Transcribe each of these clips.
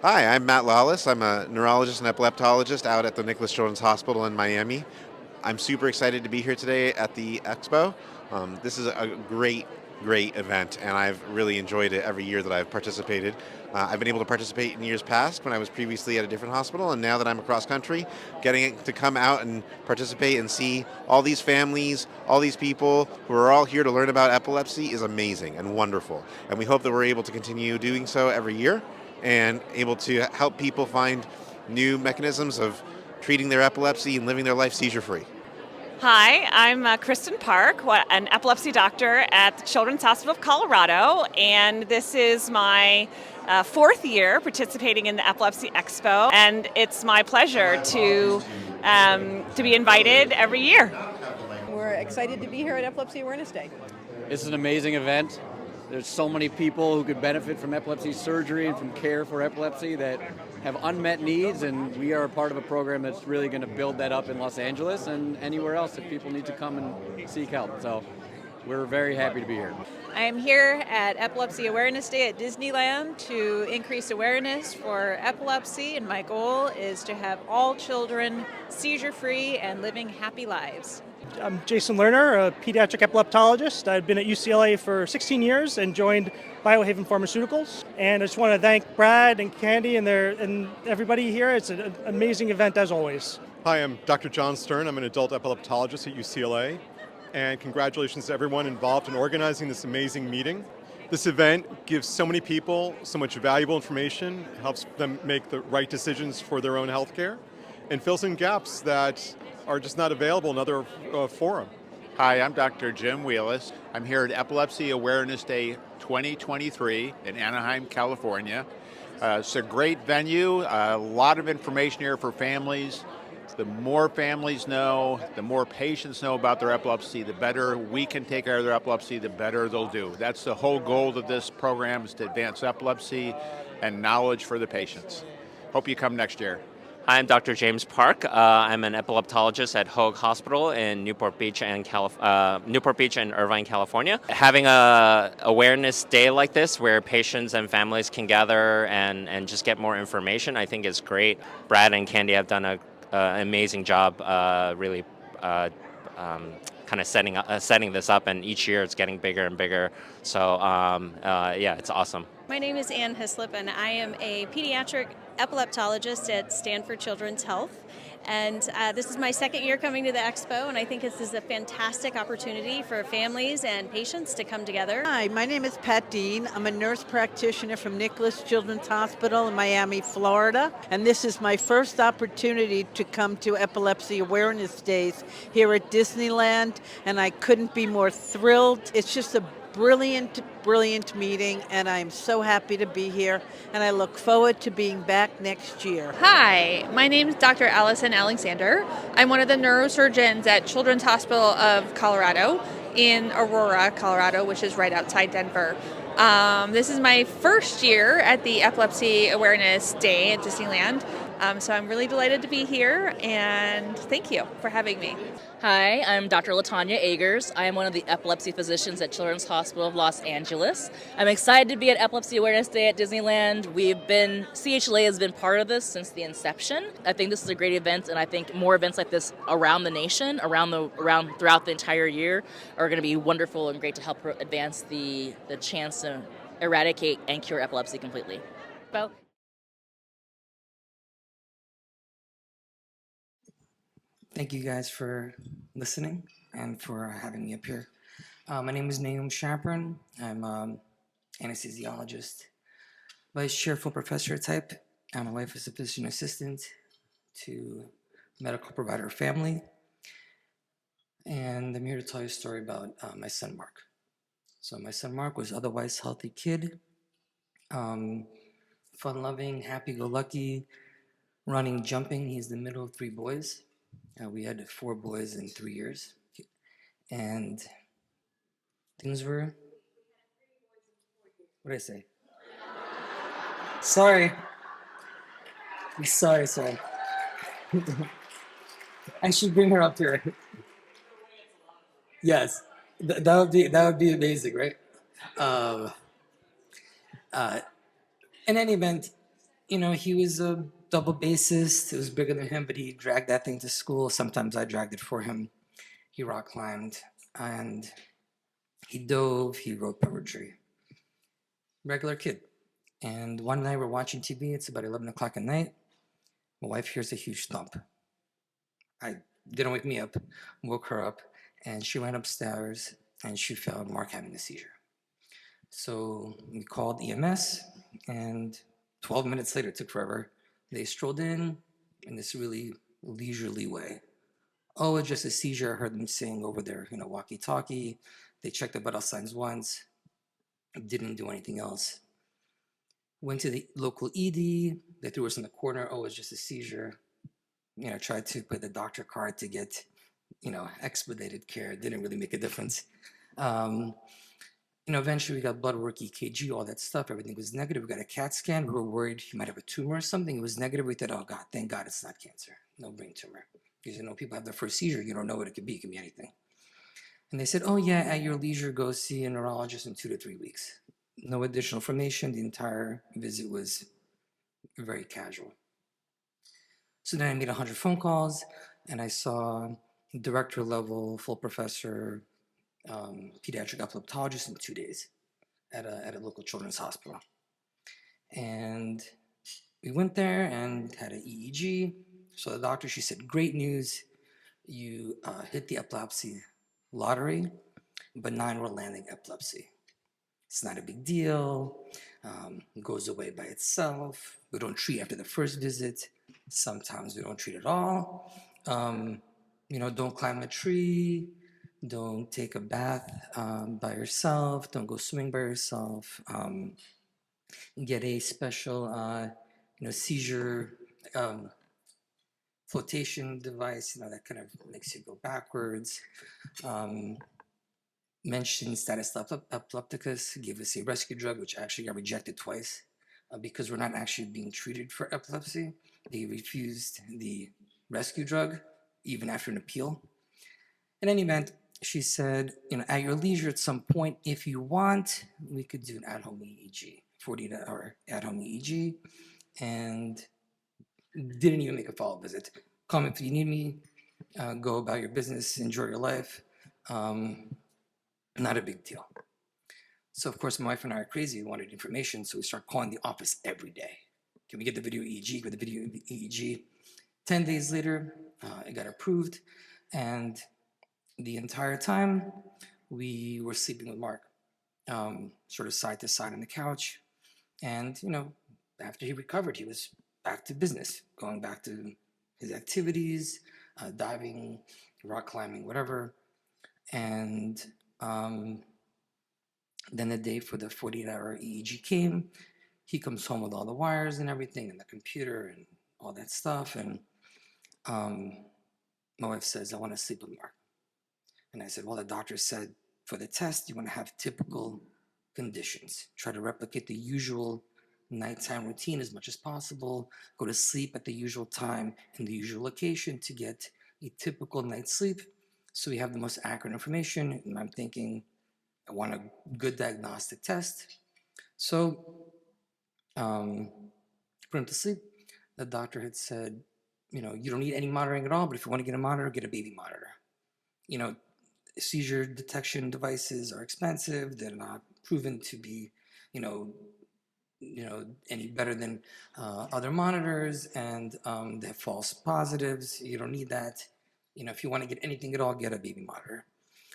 Hi, I'm Matt Lawless. I'm a neurologist and epileptologist out at the Nicholas Children's Hospital in Miami. I'm super excited to be here today at the Expo. This is a great event, and I've really enjoyed it every year that I've participated. I've been able to participate in years past when I was previously at a different hospital, and now that I'm across country, getting to come out and participate and see all these families, all these people who are all here to learn about epilepsy is amazing and wonderful. And we hope that we're able to continue doing so every year and able to help people find new mechanisms of treating their epilepsy and living their life seizure free. Hi, I'm Kristen Park, an epilepsy doctor at the Children's Hospital of Colorado, and this is my fourth year participating in the Epilepsy Expo, and it's my pleasure to be invited every year. We're excited to be here at Epilepsy Awareness Day. It's an amazing event. There's so many people who could benefit from epilepsy surgery and from care for epilepsy that have unmet needs, and we are a part of a program that's really going to build that up in Los Angeles and anywhere else that people need to come and seek help. So we're very happy to be here. I am here at Epilepsy Awareness Day at Disneyland to increase awareness for epilepsy, and my goal is to have all children seizure-free and living happy lives. I'm Jason Lerner, a pediatric epileptologist. I've been at UCLA for 16 years and joined Biohaven Pharmaceuticals. And I just want to thank Brad and Candy and everybody here. It's an amazing event as always. Hi, I'm Dr. John Stern. I'm an adult epileptologist at UCLA. And congratulations to everyone involved in organizing this amazing meeting. This event gives so many people so much valuable information, helps them make the right decisions for their own healthcare, and fills in gaps that are just not available in other forum. Hi, I'm Dr. Jim Wheelis. I'm here at Epilepsy Awareness Day 2023 in Anaheim, California. It's a great venue, a lot of information here for families. The more families know, the more patients know about their epilepsy, the better we can take care of their epilepsy, the better they'll do. That's the whole goal of this program, is to advance epilepsy and knowledge for the patients. Hope you come next year. Hi, I'm Dr. James Park. I'm an epileptologist at Hoag Hospital in Newport Beach and Irvine, California. Having a awareness day like this, where patients and families can gather and just get more information, I think is great. Brad and Candy have done an amazing job, really kind of setting this up, and each year it's getting bigger and bigger. So yeah, it's awesome. My name is Ann Hislop, and I am a pediatric epileptologist at Stanford Children's Health. And this is my second year coming to the Expo, and I think this is a fantastic opportunity for families and patients to come together. Hi, my name is Pat Dean. I'm a nurse practitioner from Nicholas Children's Hospital in Miami, Florida. And this is my first opportunity to come to Epilepsy Awareness Days here at Disneyland, and I couldn't be more thrilled. It's just a brilliant meeting, and I'm so happy to be here, and I look forward to being back next year. Hi, my name is Dr. Allison Alexander. I'm one of the neurosurgeons at Children's Hospital of Colorado in Aurora, Colorado, which is right outside Denver. This is my first year at the Epilepsy Awareness Day at Disneyland. So I'm really delighted to be here, and thank you for having me. Hi, I'm Dr. LaTanya Agers. I am one of the epilepsy physicians at Children's Hospital of Los Angeles. I'm excited to be at Epilepsy Awareness Day at Disneyland. CHLA has been part of this since the inception. I think this is a great event, and I think more events like this around the nation, throughout the entire year, are going to be wonderful and great to help advance the chance to eradicate and cure epilepsy completely. Bo? Thank you guys for listening and for having me up here. My name is Naum Chaperon. I'm an anesthesiologist, vice chair, full professor type. My wife is a physician assistant to medical provider family. And I'm here to tell you a story about my son, Mark. So my son, Mark, was otherwise healthy kid, fun-loving, happy-go-lucky, running, jumping. He's the middle of three boys. We had 4 boys in 3 years, and things were, what did I say? Sorry. I should bring her up here. Yes, that would be amazing, right? In any event, he was a double bassist. It was bigger than him, but he dragged that thing to school. Sometimes I dragged it for him. He rock climbed, and he dove, he wrote poetry. Regular kid. And one night we're watching TV, it's about 11 o'clock at night. My wife hears a huge thump. I didn't wake me up, woke her up, and she went upstairs and she found Mark having a seizure. So we called EMS, and 12 minutes later, it took forever. They strolled in this really leisurely way. Oh, it's just a seizure. I heard them saying over their, walkie-talkie. They checked the vital signs once, didn't do anything else. Went to the local ED. They threw us in the corner. Oh, it's just a seizure. Tried to play the doctor card to get, expedited care. It didn't really make a difference. Eventually we got blood work, EKG, all that stuff. Everything was negative. We got a CAT scan. We were worried he might have a tumor or something. It was negative. We thought, oh God, thank God it's not cancer. No brain tumor. Because people have their first seizure. You don't know what it could be. It could be anything. And they said, oh yeah, at your leisure, go see a neurologist in 2 to 3 weeks. No additional information. The entire visit was very casual. So then I made 100 phone calls, and I saw director level, full professor, pediatric epileptologist in 2 days at a local children's hospital. And we went there and had an EEG. So the doctor, she said, great news, you hit the epilepsy lottery, but non-relanding epilepsy. It's not a big deal, it goes away by itself. We don't treat after the first visit. Sometimes we don't treat at all. Don't climb a tree, don't take a bath by yourself, don't go swimming by yourself, get a special seizure flotation device, that kind of makes you go backwards. Mentioned status epilepticus, gave us a rescue drug, which actually got rejected twice because we're not actually being treated for epilepsy. They refused the rescue drug even after an appeal. In any event, she said, at your leisure at some point, if you want, we could do an at-home EEG, 40-hour at-home EEG, and didn't even make a follow-up visit. Come if you need me, go about your business, enjoy your life. Not a big deal. So of course, my wife and I are crazy. We wanted information, so we start calling the office every day. Can we get the video EEG? Get the video EEG. 10 days later, it got approved, and the entire time we were sleeping with Mark, sort of side to side on the couch. And after he recovered, he was back to business, going back to his activities, diving, rock climbing, whatever. And then the day for the 48-hour EEG came. He comes home with all the wires and everything, and the computer and all that stuff. And my wife says, I want to sleep with Mark. And I said, well, the doctor said for the test, you want to have typical conditions. Try to replicate the usual nighttime routine as much as possible. Go to sleep at the usual time in the usual location to get a typical night's sleep. So we have the most accurate information. And I'm thinking, I want a good diagnostic test. So put him to sleep. The doctor had said, you don't need any monitoring at all, but if you want to get a monitor, get a baby monitor. Seizure detection devices are expensive. They're not proven to be, any better than other monitors, and they have false positives. You don't need that. If you want to get anything at all, get a baby monitor.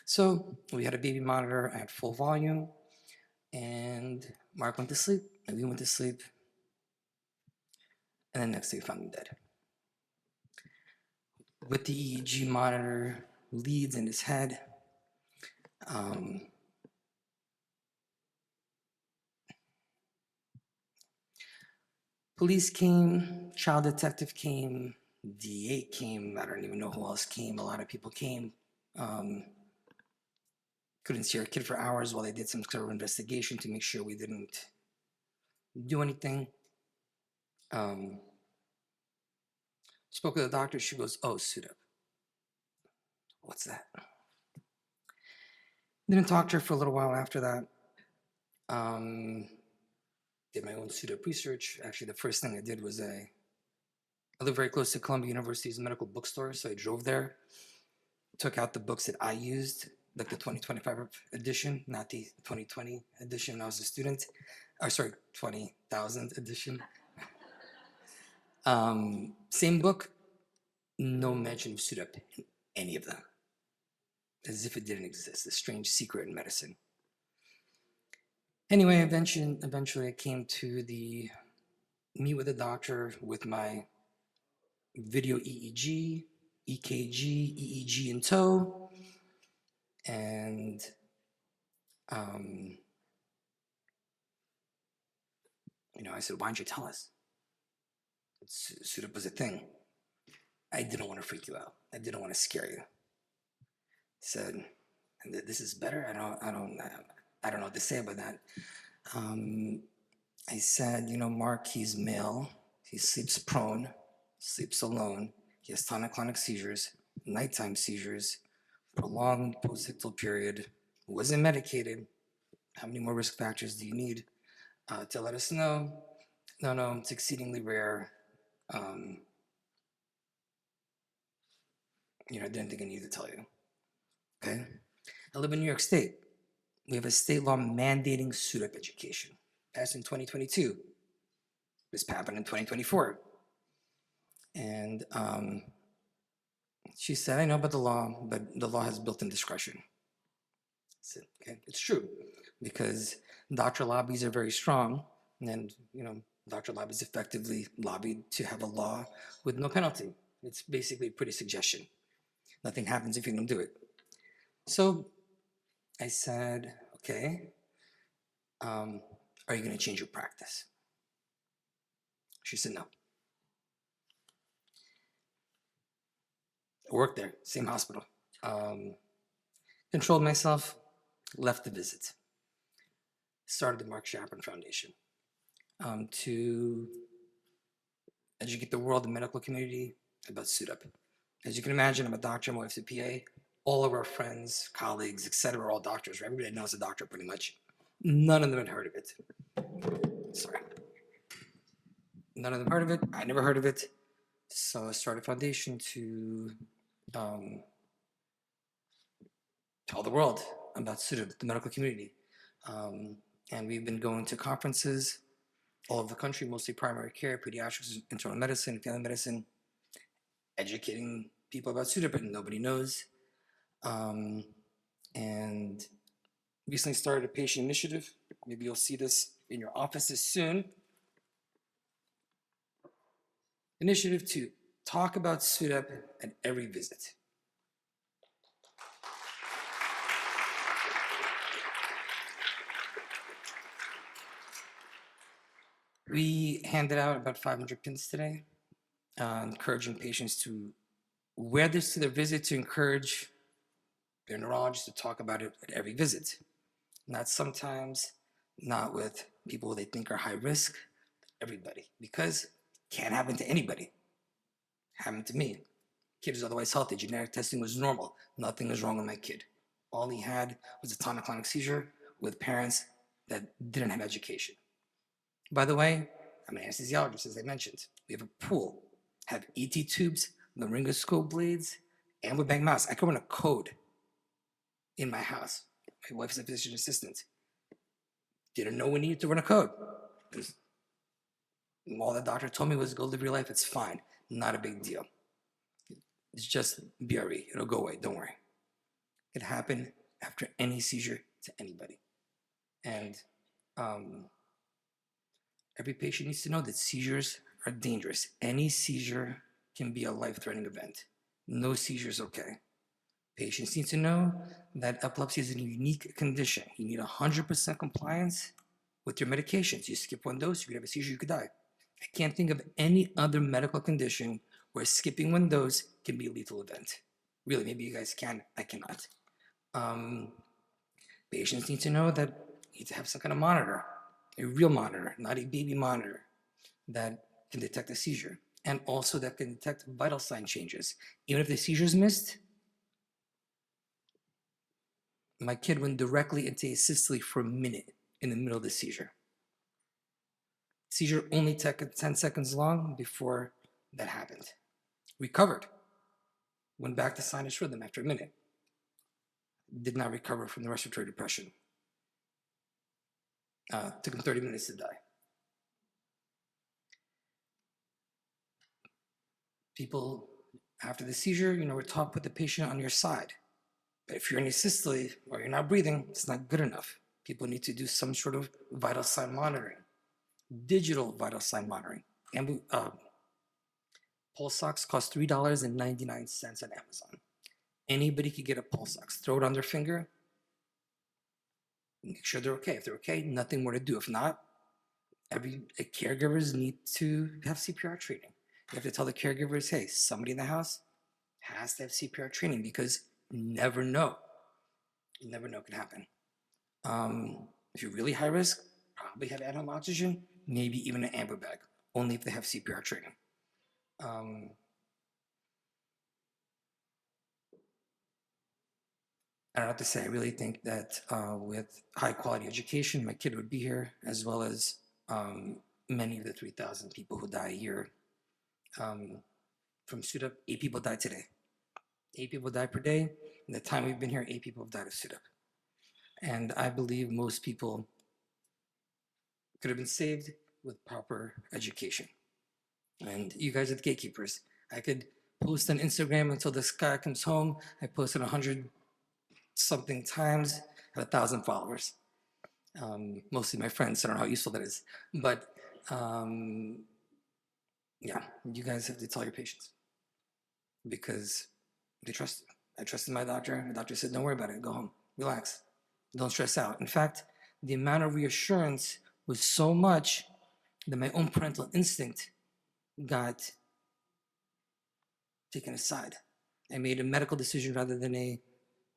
So we had a baby monitor at full volume, and Mark went to sleep, and we went to sleep, and then next day we found him dead. With the EEG monitor leads in his head, police came, child detective came, DA came, I don't even know who else came, a lot of people came. Couldn't see our kid for hours while they did some sort of investigation to make sure we didn't do anything. Spoke with the doctor, she goes, oh, suit up. What's that? Didn't talk to her for a little while after that. did my own SUDEP research. Actually, the first thing I did was I live very close to Columbia University's medical bookstore, so I drove there, took out the books that I used, like the 2025 edition, not the 2020 edition when I was a student. Or sorry, 20,000 edition. Same book, no mention of SUDEP in any of them. As if it didn't exist, a strange secret in medicine. Anyway, eventually I came to meet with a doctor with my video EEG, EKG, EEG in tow, and I said, why don't you tell us? SUDEP was a thing. I didn't want to freak you out. I didn't want to scare you. I said, and this is better. I don't know what to say about that. I said, Mark, he's male. He sleeps prone, sleeps alone. He has tonic-clonic seizures, nighttime seizures, prolonged postictal period, wasn't medicated. How many more risk factors do you need to let us know? No, it's exceedingly rare. I didn't think I needed to tell you. Okay? I live in New York State. We have a state law mandating SUDEP education. Passed in 2022. This happened in 2024. And she said, I know about the law, but the law has built-in discretion. I said, okay, it's true. Because doctor lobbies are very strong. And, doctor lobbies effectively lobbied to have a law with no penalty. It's basically a pretty suggestion. Nothing happens if you don't do it. So I said, okay, are you going to change your practice? She said, no. I worked there, same hospital. Controlled myself, left the visit. Started the Mark Shapron Foundation to educate the world, the medical community about SUDEP. As you can imagine, I'm a doctor, I'm a PA. All of our friends, colleagues, etc., are all doctors. Right? Everybody knows a doctor pretty much. None of them had heard of it. Sorry. None of them heard of it. I never heard of it. So I started a foundation to tell the world about SUDEP, the medical community. And we've been going to conferences all over the country, mostly primary care, pediatrics, internal medicine, family medicine, educating people about SUDEP, but nobody knows. And recently started a patient initiative. Maybe you'll see this in your offices soon. Initiative to talk about SUDEP at every visit. We handed out about 500 pins today, encouraging patients to wear this to their visit to encourage their neurologist to talk about it at every visit. Not sometimes, not with people they think are high risk, everybody. Because it can't happen to anybody. Happened to me. Kid is otherwise healthy. Genetic testing was normal. Nothing was wrong with my kid. All he had was a tonic-clonic seizure with parents that didn't have education. By the way, I'm an anesthesiologist, as I mentioned. We have a pool, have ET tubes, laryngoscope blades, and with bang mouse. I can run a code in my house. My wife's a physician assistant. Didn't know we needed to run a code. All the doctor told me was go live your life, it's fine. Not a big deal. It's just BRE, it'll go away, don't worry. It happened after any seizure to anybody. And every patient needs to know that seizures are dangerous. Any seizure can be a life-threatening event. No seizure is okay. Patients need to know that epilepsy is a unique condition. You need 100% compliance with your medications. You skip one dose, you could have a seizure, you could die. I can't think of any other medical condition where skipping one dose can be a lethal event. Really, maybe you guys can, I cannot. Patients need to know that you need to have some kind of monitor, a real monitor, not a baby monitor, that can detect a seizure, and also that can detect vital sign changes. Even if the seizure is missed, my kid went directly into asystole for a minute in the middle of the seizure. Seizure only took 10 seconds long before that happened. Recovered. Went back to sinus rhythm after a minute. Did not recover from the respiratory depression. Took him 30 minutes to die. People, after the seizure, we're taught put the patient on your side. But if you're in asystole or you're not breathing, it's not good enough. People need to do some sort of vital sign monitoring, digital vital sign monitoring. And pulse ox costs $3.99 on Amazon. Anybody could get a pulse ox, throw it on their finger, make sure they're okay. If they're okay, nothing more to do. If not, caregivers need to have CPR training. You have to tell the caregivers, hey, somebody in the house has to have CPR training because you never know. You never know what can happen. If you're really high risk, probably have at-home oxygen, maybe even an amber bag, only if they have CPR training. I don't know what to say. I really think that with high quality education, my kid would be here, as well as many of the 3,000 people who die a year. From SUDEP, 8 people die today. 8 people die per day. In the time we've been here, 8 people have died of SUDEP. And I believe most people could have been saved with proper education. And you guys are the gatekeepers. I could post on Instagram until this guy comes home. I posted 100-something times, had 1,000 followers. Mostly my friends, so I don't know how useful that is. But yeah, you guys have to tell your patients because they trust you. I trusted my doctor. My doctor said, don't worry about it. Go home. Relax. Don't stress out. In fact, the amount of reassurance was so much that my own parental instinct got taken aside. I made a medical decision rather than a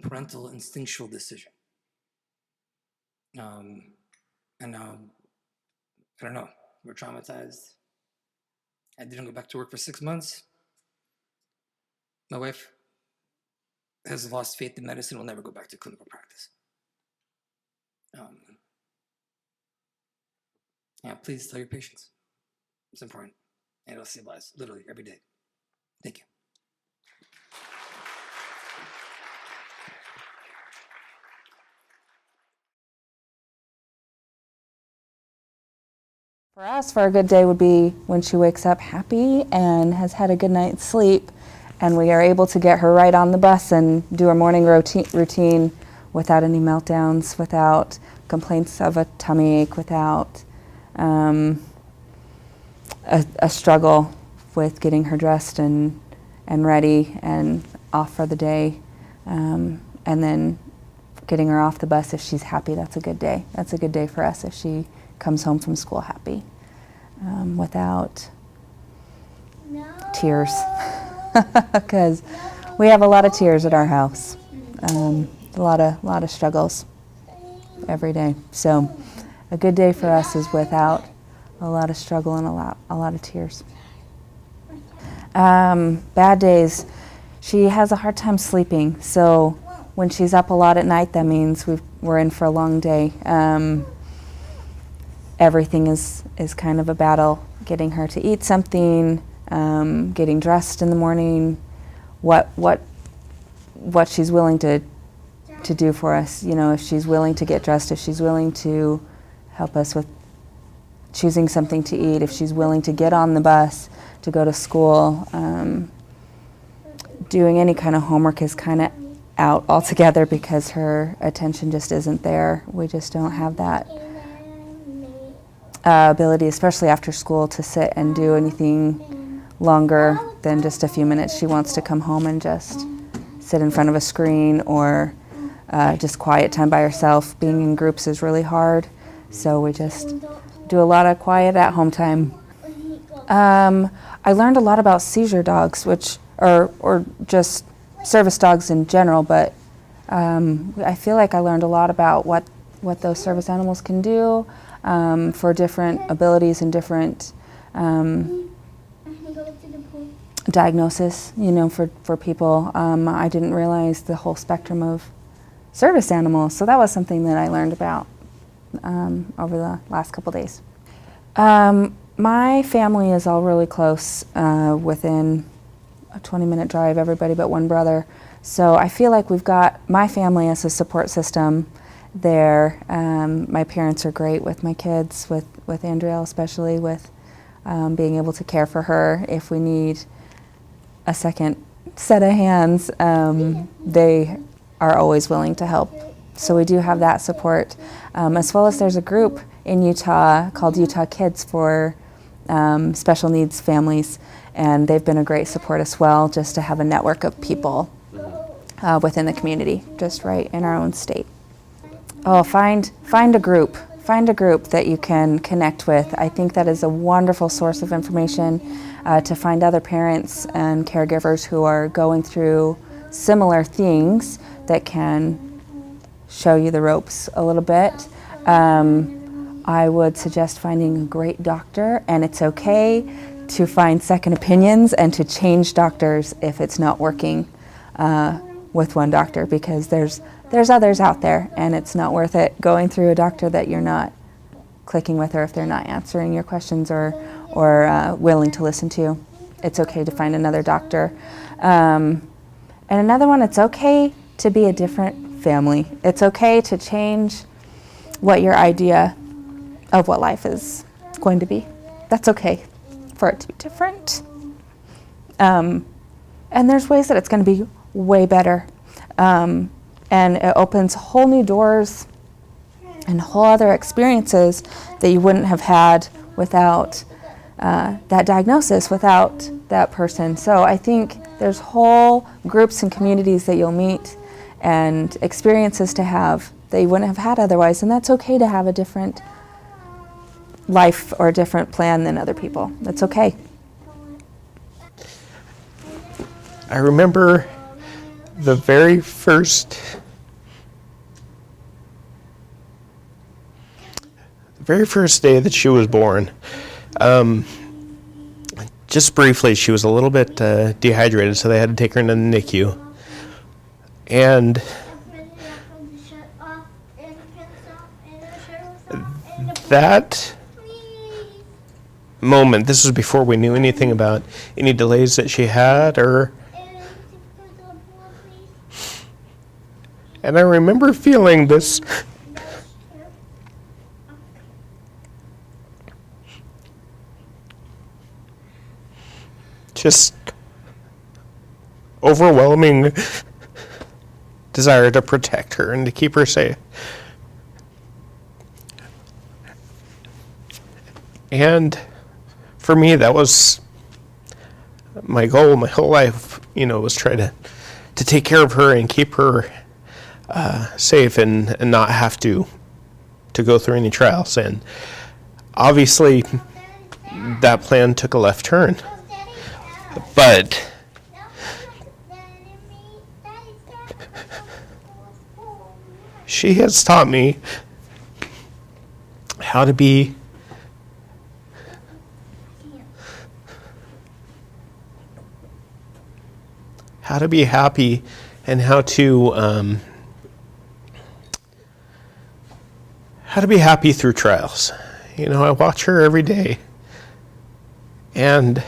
parental instinctual decision. And now, I don't know, we're traumatized. I didn't go back to work for 6 months. My wife has lost faith in medicine, will never go back to clinical practice. Yeah, please tell your patients. It's important. And it'll save lives, literally, every day. Thank you. For us, for a good day would be when she wakes up happy and has had a good night's sleep, and we are able to get her right on the bus and do our morning routine without any meltdowns, without complaints of a tummy ache, without a struggle with getting her dressed and ready and off for the day, and then getting her off the bus if she's happy. That's a good day. That's a good day for us if she comes home from school happy, without tears, because we have a lot of tears at our house, a lot of struggles every day. So a good day for us is without a lot of struggle and a lot of tears. Bad days, she has a hard time sleeping. So when she's up a lot at night, that means we're in for a long day. Everything is kind of a battle, getting her to eat something, getting dressed in the morning, what she's willing to do for us. You know, if she's willing to get dressed, if she's willing to help us with choosing something to eat, if she's willing to get on the bus to go to school, doing any kind of homework is kind of out altogether because her attention just isn't there. We just don't have that ability, especially after school, to sit and do anything longer than just a few minutes. She wants to come home and just sit in front of a screen or just quiet time by herself. Being in groups is really hard, so we just do a lot of quiet at home time. I learned a lot about seizure dogs, or just service dogs in general, but I feel like I learned a lot about what those service animals can do for different abilities and different diagnosis, you know, for people. I didn't realize the whole spectrum of service animals, so that was something that I learned about over the last couple days. My family is all really close, within a 20-minute drive, everybody but one brother. So I feel like we've got my family as a support system there. My parents are great with my kids, with Andrea especially, with being able to care for her if we need a second set of hands. They are always willing to help. So we do have that support. As well as there's a group in Utah called Utah Kids for special needs families, and they've been a great support as well, just to have a network of people within the community, just right in our own state. Oh, find a group that you can connect with. I think that is a wonderful source of information to find other parents and caregivers who are going through similar things that can show you the ropes a little bit. I would suggest finding a great doctor, and it's okay to find second opinions and to change doctors if it's not working with one doctor, because there's others out there, and it's not worth it going through a doctor that you're not clicking with, or if they're not answering your questions or willing to listen to you. It's okay to find another doctor. And another one, it's okay to be a different family. It's okay to change what your idea of what life is going to be. That's okay for it to be different. And there's ways that it's going to be way better. And it opens whole new doors and whole other experiences that you wouldn't have had without that diagnosis, without that person. So I think there's whole groups and communities that you'll meet and experiences to have that you wouldn't have had otherwise, and that's okay to have a different life or a different plan than other people. That's okay. I remember the very first day that she was born. Just briefly, she was a little bit dehydrated, so they had to take her into the NICU. And that moment, this was before we knew anything about any delays that she had, and I remember feeling this just overwhelming desire to protect her and to keep her safe. And for me, that was my goal my whole life, was try to take care of her and keep her safe and not have to go through any trials. And obviously, that plan took a left turn. But she has taught me how to be happy and how to be happy through trials. I watch her every day, and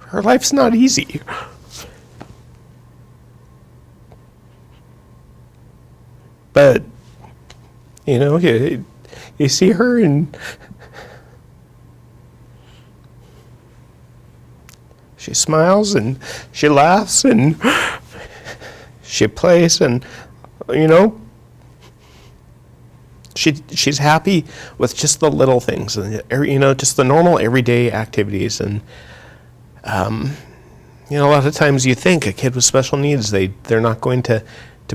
her life's not easy. But, you see her and she smiles and she laughs and she plays and, she's happy with just the little things and, just the normal everyday activities. And, a lot of times you think a kid with special needs, they're not going to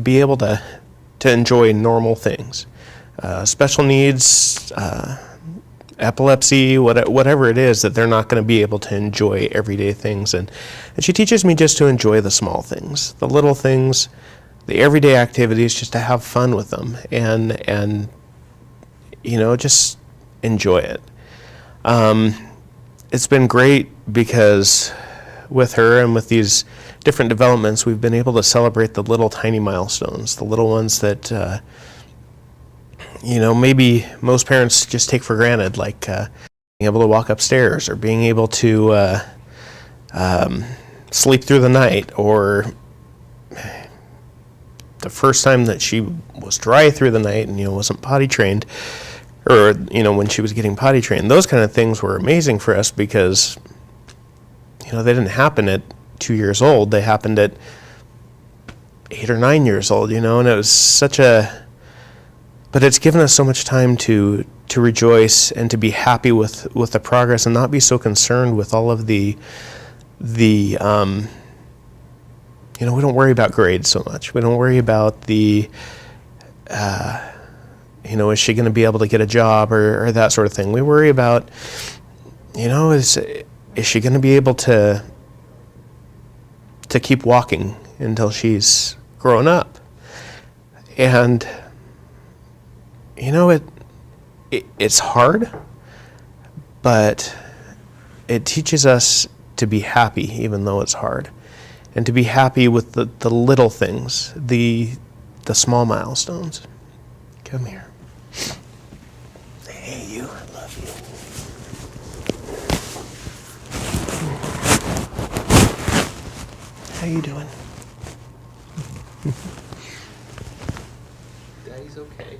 be able to enjoy normal things. Special needs, epilepsy, whatever it is, that they're not going to be able to enjoy everyday things. And she teaches me just to enjoy the small things, the little things, the everyday activities, just to have fun with them and just enjoy it. It's been great because with her and with these different developments, we've been able to celebrate the little tiny milestones, the little ones that maybe most parents just take for granted, like being able to walk upstairs or being able to sleep through the night, or the first time that she was dry through the night and wasn't potty trained, or when she was getting potty trained. Those kind of things were amazing for us because they didn't happen at 2 years old. They happened at 8 or 9 years old, and it was but it's given us so much time to rejoice and to be happy with the progress and not be so concerned with all of the we don't worry about grades so much. We don't worry about is she going to be able to get a job or that sort of thing. We worry about, is she going to be able to keep walking until she's grown up? And, it's hard, but it teaches us to be happy even though it's hard, and to be happy with the little things, the small milestones. Come here. Hey, you. I love you. How you doing? Daddy's okay.